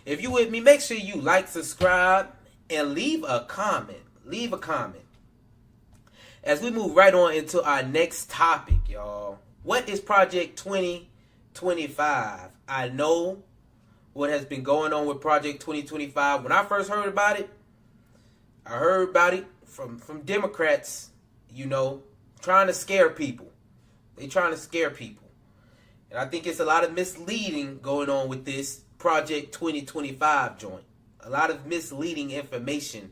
If you with me, make sure you like, subscribe, and leave a comment. Leave a comment. As we move right on into our next topic, y'all. What is Project 2025? I know what has been going on with Project 2025. When I first heard about it, I heard about it from Democrats, you know, trying to scare people. They trying to scare people. And I think it's a lot of misleading going on with this Project 2025 joint. A lot of misleading information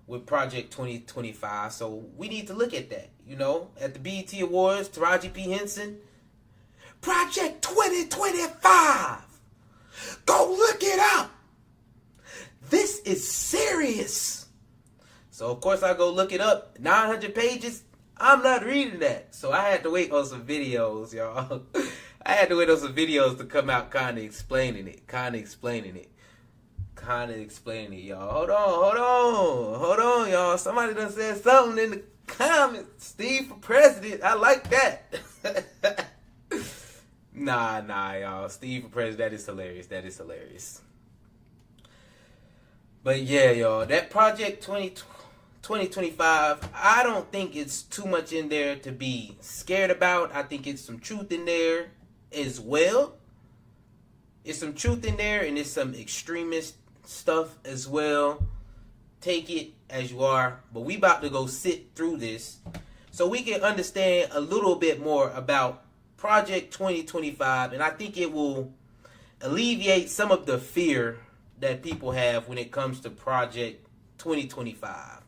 with Project 2025. So we need to look at that, you know. At the BET Awards, Taraji P. Henson, Project 2025. Go look it up. This is serious. So, of course, I go look it up. 900 pages. I'm not reading that. So I had to wait on some videos, y'all. I had to wait on some videos to come out kind of explaining it, y'all. Hold on, y'all. Somebody done said something in the comments. Steve for president. I like that. Nah, y'all. Steve for president. That is hilarious. But yeah, y'all. That Project 2025, I don't think it's too much in there to be scared about. I think it's some truth in there as well. It's some truth in there, and it's some extremist stuff as well. Take it as you are, but we about to go sit through this so we can understand a little bit more about Project 2025, and I think it will alleviate some of the fear that people have when it comes to Project 2025.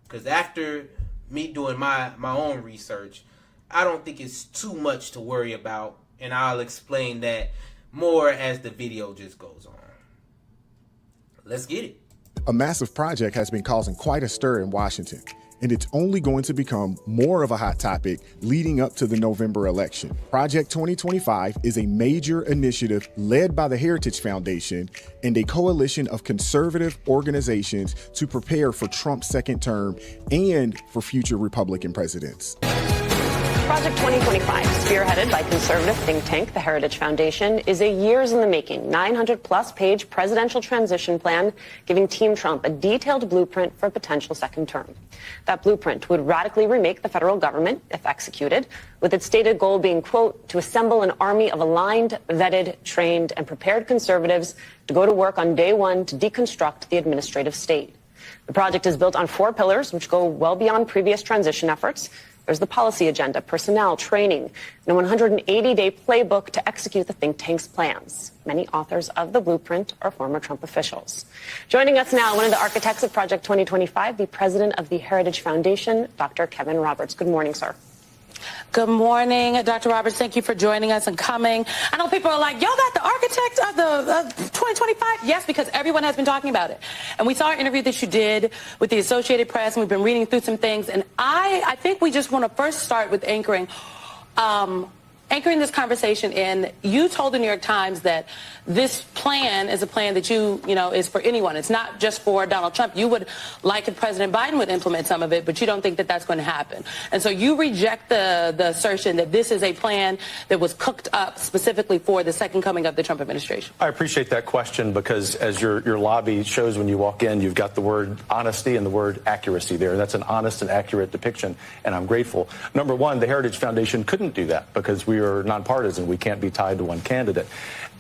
Because after me doing my own research, I don't think it's too much to worry about, and I'll explain that more as the video just goes on. Let's get it. A massive project has been causing quite a stir in Washington, and it's only going to become more of a hot topic leading up to the November election. Project 2025 is a major initiative led by the Heritage Foundation and a coalition of conservative organizations to prepare for Trump's second term and for future Republican presidents. Project 2025, spearheaded by conservative think tank, the Heritage Foundation, is a years in the making, 900-plus page presidential transition plan giving Team Trump a detailed blueprint for a potential second term. That blueprint would radically remake the federal government, if executed, with its stated goal being, quote, to assemble an army of aligned, vetted, trained, and prepared conservatives to go to work on day one to deconstruct the administrative state. The project is built on 4 pillars, which go well beyond previous transition efforts. There's the policy agenda, personnel, training, and a 180-day playbook to execute the think tank's plans. Many authors of the blueprint are former Trump officials. Joining us now, one of the architects of Project 2025, the president of the Heritage Foundation, Dr. Kevin Roberts. Good morning, sir. Good morning, Dr. Roberts. Thank you for joining us and coming. I know people are like, y'all got the architect of the 2025? Yes, because everyone has been talking about it. And we saw an interview that you did with the Associated Press, and we've been reading through some things. And I think we just want to first start with anchoring this conversation in. You told the New York Times that this plan is a plan that you know, is for anyone. It's not just for Donald Trump. You would like if President Biden would implement some of it, but you don't think that that's going to happen. And so you reject the assertion that this is a plan that was cooked up specifically for the second coming of the Trump administration. I appreciate that question because as your lobby shows when you walk in, you've got the word honesty and the word accuracy there. That's an honest and accurate depiction, and I'm grateful. Number one, the Heritage Foundation couldn't do that because we are nonpartisan. We can't be tied to one candidate.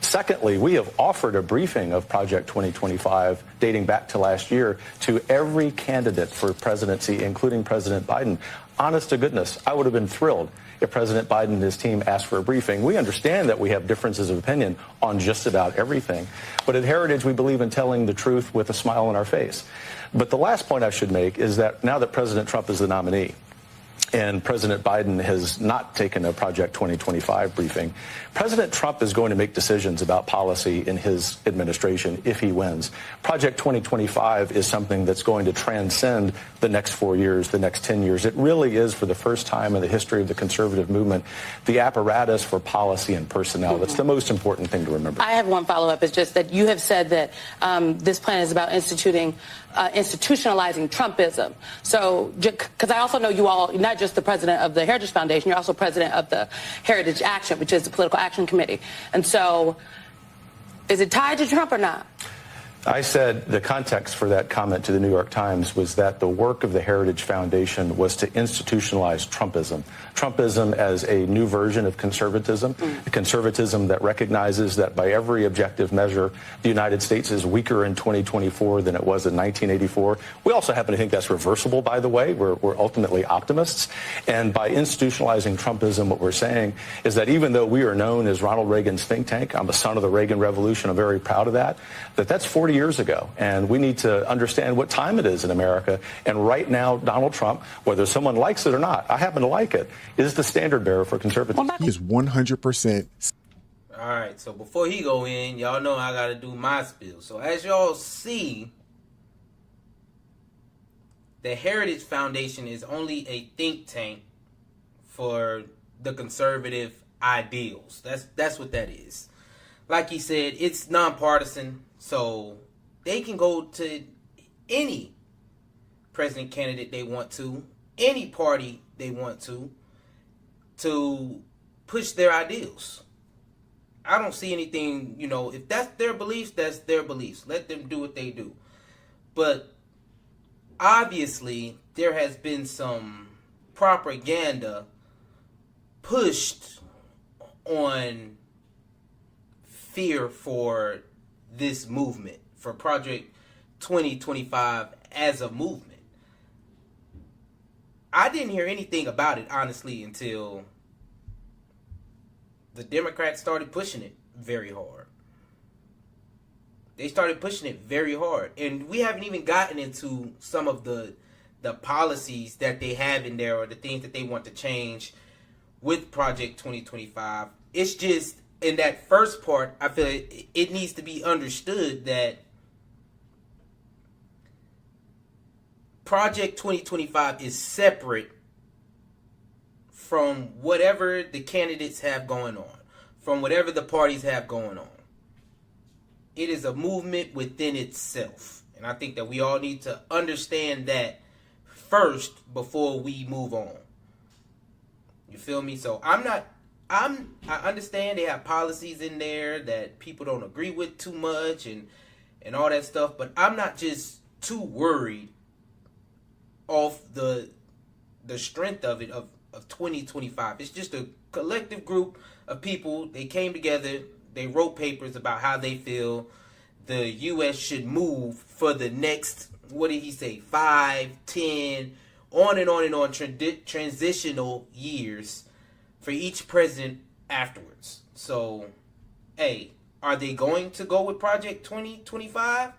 Secondly, we have offered a briefing of Project 2025 dating back to last year to every candidate for presidency, including President Biden. Honest to goodness, I would have been thrilled if President Biden and his team asked for a briefing. We understand that we have differences of opinion on just about everything. But at Heritage, we believe in telling the truth with a smile on our face. But the last point I should make is that now that President Trump is the nominee, and President Biden has not taken a Project 2025 briefing, President Trump is going to make decisions about policy in his administration if he wins. Project 2025 is something that's going to transcend the next 4 years, the next 10 years. It really is, for the first time in the history of the conservative movement, the apparatus for policy and personnel. That's the most important thing to remember. I have one follow-up. It's just that you have said that this plan is about institutionalizing Trumpism. So, because I also know you all, not just the president of the Heritage Foundation, you're also president of the Heritage Action, which is the political action committee. And so, is it tied to Trump or not? I said the context for that comment to the New York Times was that the work of the Heritage Foundation was to institutionalize Trumpism. Trumpism as a new version of conservatism, a conservatism that recognizes that by every objective measure, the United States is weaker in 2024 than it was in 1984. We also happen to think that's reversible, by the way. We're ultimately optimists. And by institutionalizing Trumpism, what we're saying is that even though we are known as Ronald Reagan's think tank, I'm a son of the Reagan Revolution, I'm very proud of that, that's 40 years ago. And we need to understand what time it is in America. And right now, Donald Trump, whether someone likes it or not, I happen to like it, is the standard bearer for conservatism. He is 100%. All right, so before he go in, y'all know I got to do my spiel. So as y'all see, the Heritage Foundation is only a think tank for the conservative ideals. That's what that is. Like he said, it's nonpartisan, so they can go to any president candidate they want to, any party they want to push their ideals. I don't see anything, if that's their beliefs, that's their beliefs. Let them do what they do. But obviously, there has been some propaganda pushed on fear for this movement, for Project 2025 as a movement. I didn't hear anything about it, honestly, until the Democrats started pushing it very hard. They started pushing it very hard. And we haven't even gotten into some of the policies that they have in there or the things that they want to change with Project 2025. It's just, in that first part, I feel it needs to be understood that Project 2025 is separate from whatever the candidates have going on, from whatever the parties have going on. It is a movement within itself. And I think that we all need to understand that first before we move on. You feel me? So I understand they have policies in there that people don't agree with too much and all that stuff, but I'm not just too worried off the strength of it, of 2025. It's just a collective group of people. They came together, they wrote papers about how they feel the U.S. should move for the next, what did he say, 5, 10, on and on and on, transitional years for each president afterwards. So, hey, are they going to go with Project 2025?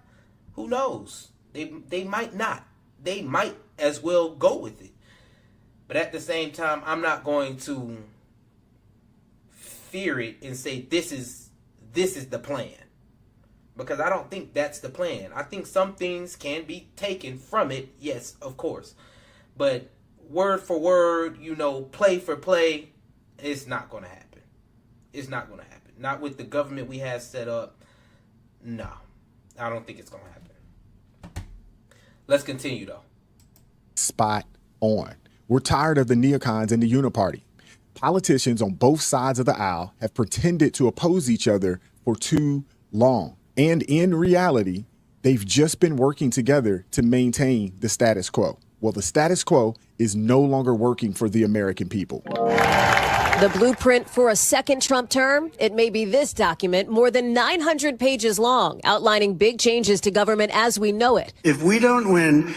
Who knows? They might not. They might as well go with it. But at the same time, I'm not going to fear it and say this is the plan. Because I don't think that's the plan. I think some things can be taken from it, yes, of course. But word for word, play for play, it's not going to happen. It's not going to happen. Not with the government we have set up. No, I don't think it's going to happen. Let's continue, though. Spot on. We're tired of the neocons and the uniparty. Politicians on both sides of the aisle have pretended to oppose each other for too long. And in reality, they've just been working together to maintain the status quo. Well, the status quo is no longer working for the American people. The blueprint for a second Trump term? It may be this document, more than 900 pages long, outlining big changes to government as we know it. If we don't win,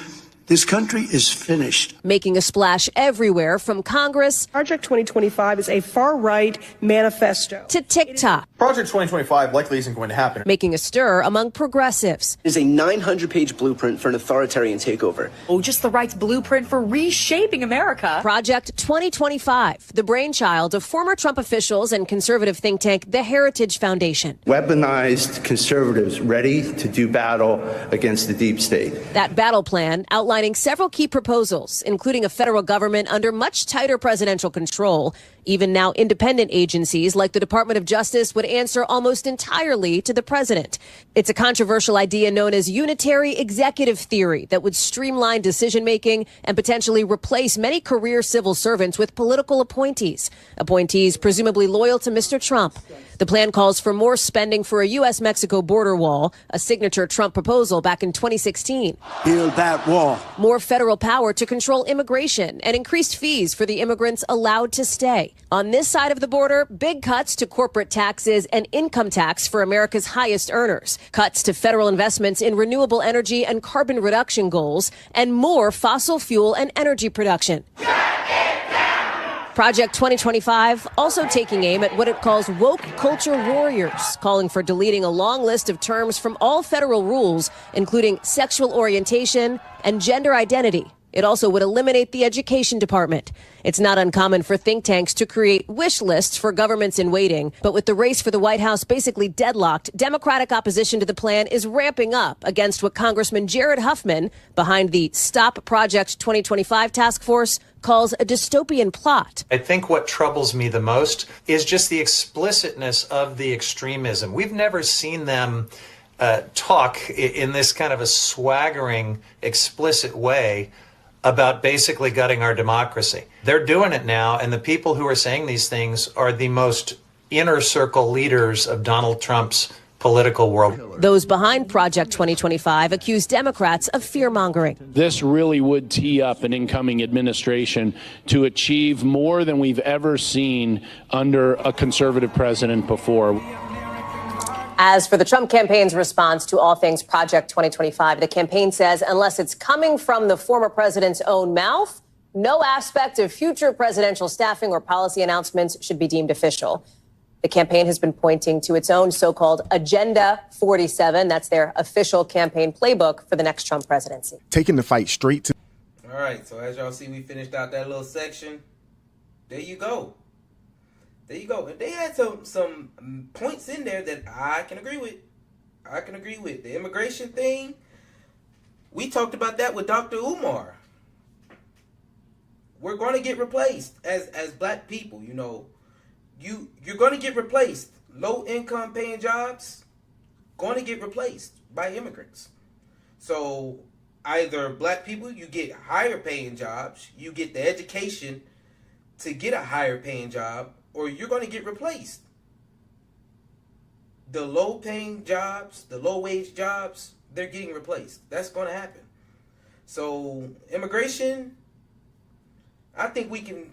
this country is finished. Making a splash everywhere from Congress. Project 2025 is a far-right manifesto. To TikTok. Project 2025 likely isn't going to happen. Making a stir among progressives. It is a 900-page blueprint for an authoritarian takeover. Oh, just the right's blueprint for reshaping America. Project 2025, the brainchild of former Trump officials and conservative think tank, the Heritage Foundation. Weaponized conservatives ready to do battle against the deep state. That battle plan outlining several key proposals, including a federal government under much tighter presidential control, Even now, independent agencies like the Department of Justice would answer almost entirely to the president. It's a controversial idea known as unitary executive theory that would streamline decision-making and potentially replace many career civil servants with political appointees presumably loyal to Mr. Trump. The plan calls for more spending for a U.S.-Mexico border wall, a signature Trump proposal back in 2016. Build that wall. More federal power to control immigration and increased fees for the immigrants allowed to stay. On this side of the border, big cuts to corporate taxes and income tax for America's highest earners, cuts to federal investments in renewable energy and carbon reduction goals, and more fossil fuel and energy production. Project 2025 also taking aim at what it calls woke culture warriors, calling for deleting a long list of terms from all federal rules, including sexual orientation and gender identity. It also would eliminate the education department. It's not uncommon for think tanks to create wish lists for governments in waiting. But with the race for the White House basically deadlocked, Democratic opposition to the plan is ramping up against what Congressman Jared Huffman, behind the Stop Project 2025 task force, calls a dystopian plot. I think what troubles me the most is just the explicitness of the extremism. We've never seen them talk in this kind of a swaggering, explicit way about basically gutting our democracy. They're doing it now, and the people who are saying these things are the most inner circle leaders of Donald Trump's political world. Those behind Project 2025 accuse Democrats of fear-mongering. This really would tee up an incoming administration to achieve more than we've ever seen under a conservative president before. As for the Trump campaign's response to all things Project 2025, the campaign says unless it's coming from the former president's own mouth, no aspect of future presidential staffing or policy announcements should be deemed official. The campaign has been pointing to its own so-called Agenda 47. That's their official campaign playbook for the next Trump presidency. Taking the fight straight to... All right, so as y'all see, we finished out that little section. There you go. There you go. And they had some points in there that I can agree with. The immigration thing, we talked about that with Dr. Umar. We're going to get replaced as black people, you know. You're going to get replaced. Low income paying jobs going to get replaced by immigrants. So either black people, you get higher paying jobs, you get the education to get a higher paying job, or you're going to get replaced. The low paying jobs, the low wage jobs, they're getting replaced. That's going to happen. So immigration, I think we can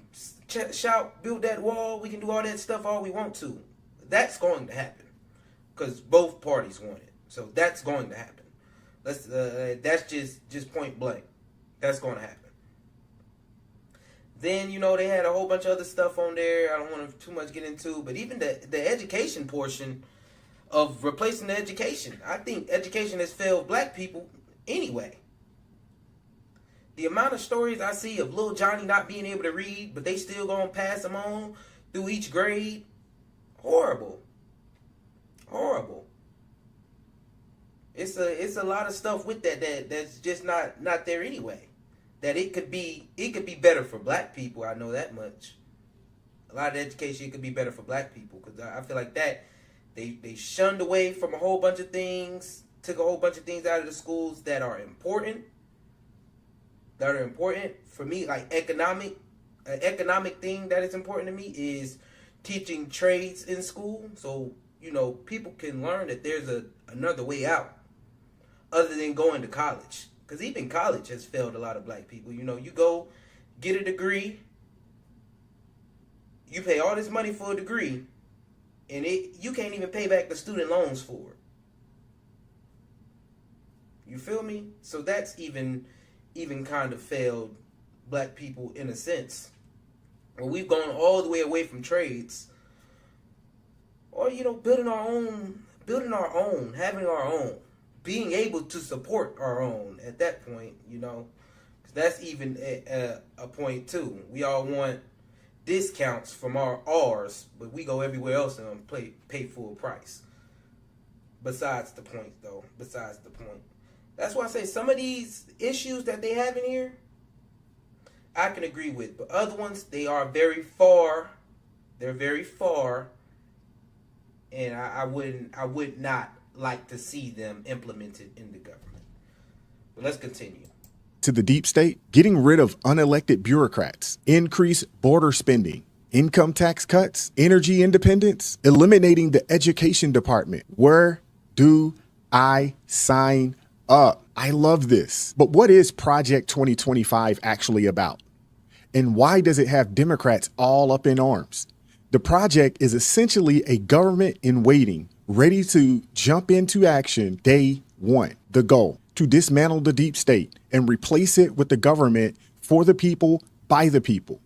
shout, build that wall. We can do all that stuff all we want to. That's going to happen because both parties want it. So that's going to happen. That's just point blank. That's going to happen. Then, you know, they had a whole bunch of other stuff on there I don't want to too much get into, but even the education portion of replacing the education. I think education has failed black people anyway. The amount of stories I see of little Johnny not being able to read, but they still gonna pass him on through each grade. Horrible. Horrible. It's a lot of stuff with that's just not there anyway. That it could be better for black people. I know that much. A lot of education could be better for black people because I feel like that they shunned away from a whole bunch of things, took a whole bunch of things out of the schools that are important. For me, like economic thing that is important to me is teaching trades in school, so you know people can learn that there's another way out other than going to college. Because even college has failed a lot of black people. You know, you go get a degree, you pay all this money for a degree, and you can't even pay back the student loans for it. You feel me? So that's even kind of failed black people in a sense. Well, we've gone all the way away from trades, or you know, building our own, having our own, being able to support our own at that point, you know, 'cause that's even a point too. We all want discounts from ours, but we go everywhere else and pay full price. Besides the point, though. That's why I say some of these issues that they have in here, I can agree with. But other ones, they are very far They're very far, and I would not like to see them implemented in the government. But let's continue. To the deep state, getting rid of unelected bureaucrats, increase border spending, income tax cuts, energy independence, eliminating the education department. Where do I sign up? I love this. But what is Project 2025 actually about? And why does it have Democrats all up in arms? The project is essentially a government in waiting, ready to jump into action day one. The goal, to dismantle the deep state and replace it with the government for the people, by the people.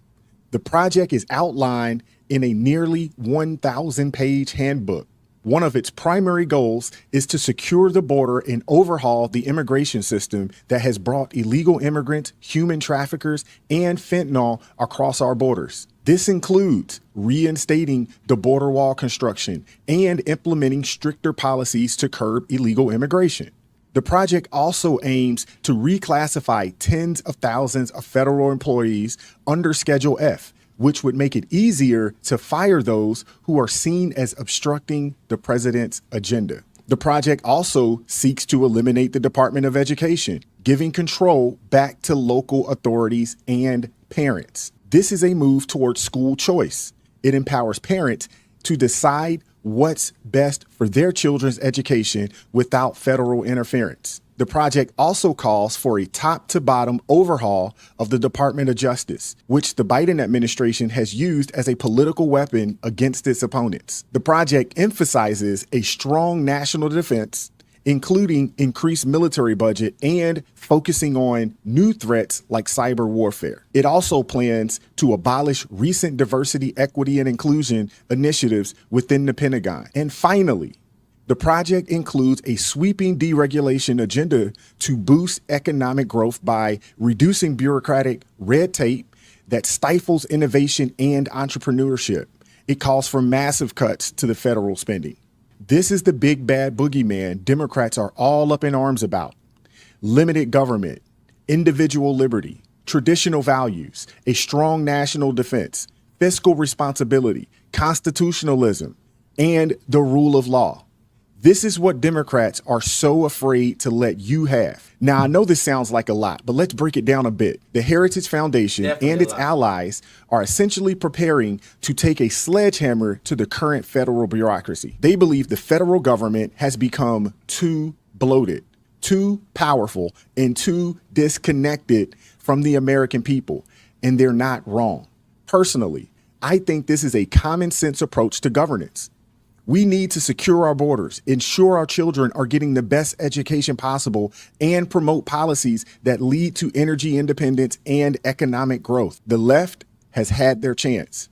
The project is outlined in a nearly 1,000-page handbook. One of its primary goals is to secure the border and overhaul the immigration system that has brought illegal immigrants, human traffickers, and fentanyl across our borders. This includes reinstating the border wall construction and implementing stricter policies to curb illegal immigration. The project also aims to reclassify tens of thousands of federal employees under Schedule F, which would make it easier to fire those who are seen as obstructing the president's agenda. The project also seeks to eliminate the Department of Education, giving control back to local authorities and parents. This is a move towards school choice. It empowers parents to decide what's best for their children's education without federal interference. The project also calls for a top-to-bottom overhaul of the Department of Justice, which the Biden administration has used as a political weapon against its opponents. The project emphasizes a strong national defense, including increased military budget and focusing on new threats like cyber warfare. It also plans to abolish recent diversity, equity, and inclusion initiatives within the Pentagon. And finally, the project includes a sweeping deregulation agenda to boost economic growth by reducing bureaucratic red tape that stifles innovation and entrepreneurship. It calls for massive cuts to the federal spending. This is the big bad boogeyman Democrats are all up in arms about. Limited government, individual liberty, traditional values, a strong national defense, fiscal responsibility, constitutionalism, and the rule of law. This is what Democrats are so afraid to let you have. Now, I know this sounds like a lot, but let's break it down a bit. The Heritage Foundation and its allies are essentially preparing to take a sledgehammer to the current federal bureaucracy. They believe the federal government has become too bloated, too powerful, and too disconnected from the American people, and they're not wrong. Personally, I think this is a common sense approach to governance. We need to secure our borders, ensure our children are getting the best education possible, and promote policies that lead to energy independence and economic growth. The left has had their chance.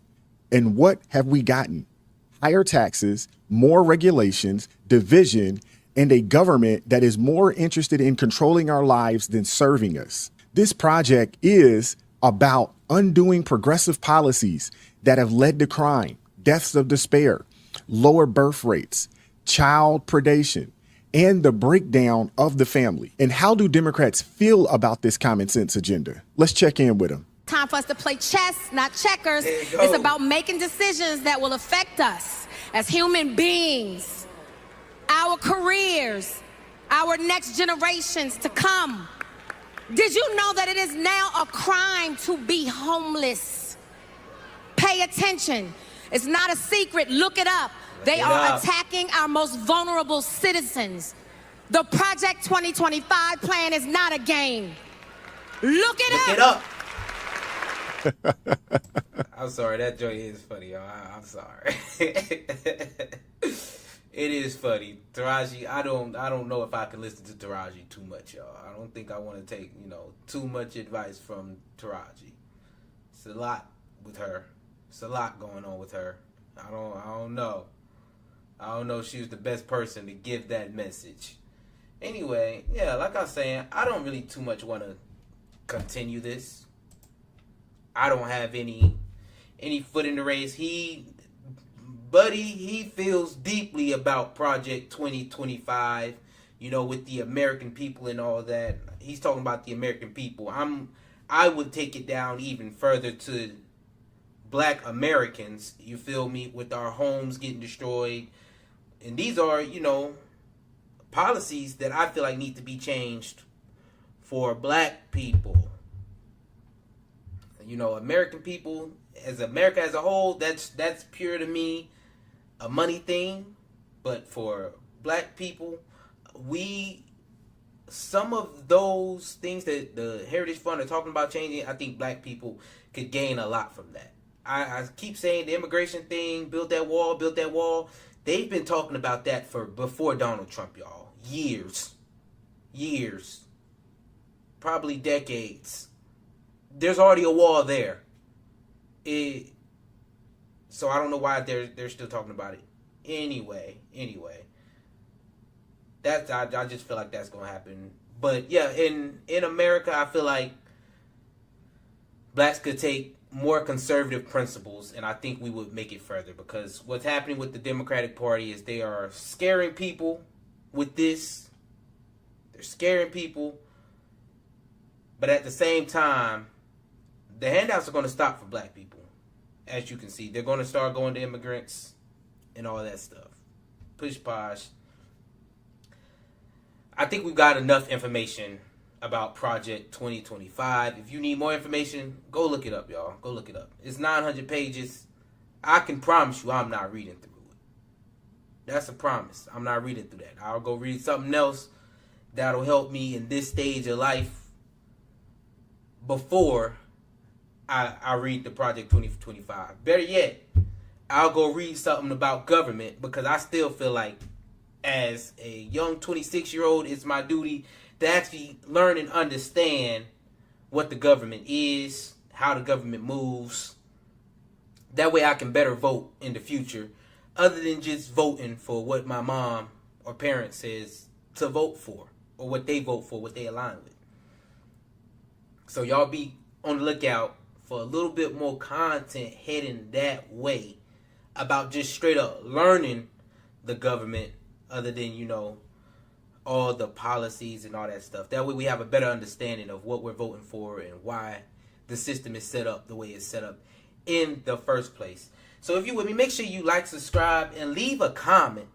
And what have we gotten? Higher taxes, more regulations, division, and a government that is more interested in controlling our lives than serving us. This project is about undoing progressive policies that have led to crime, deaths of despair, lower birth rates, child predation, and the breakdown of the family. And how do Democrats feel about this common sense agenda? Let's check in with them. Time for us to play chess, not checkers. It's about making decisions that will affect us as human beings, our careers, our next generations to come. Did you know that it is now a crime to be homeless? Pay attention. It's not a secret. Look it up. They are attacking our most vulnerable citizens. The Project 2025 plan is not a game. Look it up. I'm sorry, that joke is funny, y'all. I'm sorry. It is funny. Taraji, I don't know if I can listen to Taraji too much, y'all. I don't think I want to take, too much advice from Taraji. It's a lot with her. It's a lot going on with her. I don't know. I don't know if she was the best person to give that message. Anyway, yeah, like I was saying, I don't really too much want to continue this. I don't have any foot in the race. He feels deeply about Project 2025, with the American people and all that. He's talking about the American people. I would take it down even further to black Americans, you feel me, with our homes getting destroyed. And these are, you know, policies that I feel like need to be changed for black people. You know, American people, as America as a whole, that's pure to me a money thing. But for black people, some of those things that the Heritage Fund are talking about changing, I think black people could gain a lot from that. I keep saying the immigration thing, build that wall. They've been talking about that for before Donald Trump, y'all. Years. Probably decades. There's already a wall there. So I don't know why they're still talking about it. Anyway. I just feel like that's gonna happen. But yeah, in America, I feel like blacks could take more conservative principles, and I think we would make it further, because what's happening with the Democratic Party is they are scaring people with this. They're scaring people, but at the same time, the handouts are going to stop for black people. As you can see, they're going to start going to immigrants and all that stuff. Push posh. I think we've got enough information about Project 2025. If you need more information, go look it up, y'all. Go look it up. It's 900 pages. I can promise you I'm not reading through it. That's a promise. I'm not reading through that. I'll go read something else that'll help me in this stage of life before I read the Project 2025. Better yet, I'll go read something about government, because I still feel like as a young 26-year-old, it's my duty to actually learn and understand what the government is, how the government moves. That way I can better vote in the future, other than just voting for what my mom or parents says to vote for, or what they vote for, what they align with. So y'all be on the lookout for a little bit more content heading that way about just straight up learning the government, other than, you know, all the policies and all that stuff. That way we have a better understanding of what we're voting for and why the system is set up the way it's set up in the first place. So if you with me, make sure you like, subscribe, and leave a comment